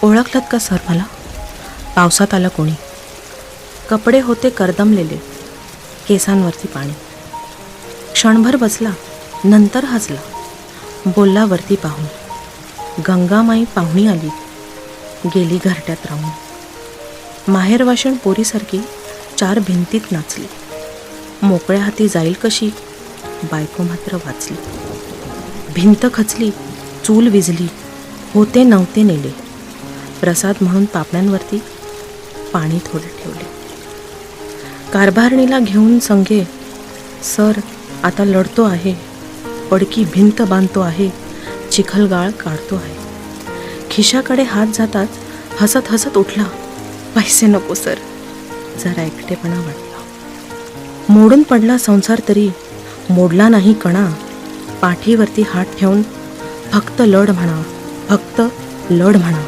ओळखलत का सर मला? पावसात आलं कोणी. कपडे होते करदमलेले, केसांवरती पाणी. क्षणभर बसला, नंतर हसला, बोलला वरती पाहून, गंगामाई पाहुणी आली, गेली घरट्यात राहून. माहेरवाशण पोरीसारखी 4 भिंतीत नाचली, मोकळ्या हाती जाईल कशी, बायको मात्र वाचली. भिंत खचली, चूल विझली, होते नव्हते नेले, प्रसाद म्हणून पापण्यांवरती पाणी थोडे ठेवले. कारभारणीला घेऊन संगे, सर आता लढतो आहे, पडकी भिंत बांधतो आहे, चिखलगाळ काढतो आहे. खिशाकडे हात जाताच हसत हसत उठला, पैसे नको सर, जरा एकटेपणा वाटला. मोडून पडला संसार तरी मोडला नाही कणा, पाठीवरती हात ठेवून फक्त लढ म्हणा, फक्त लढ म्हणा.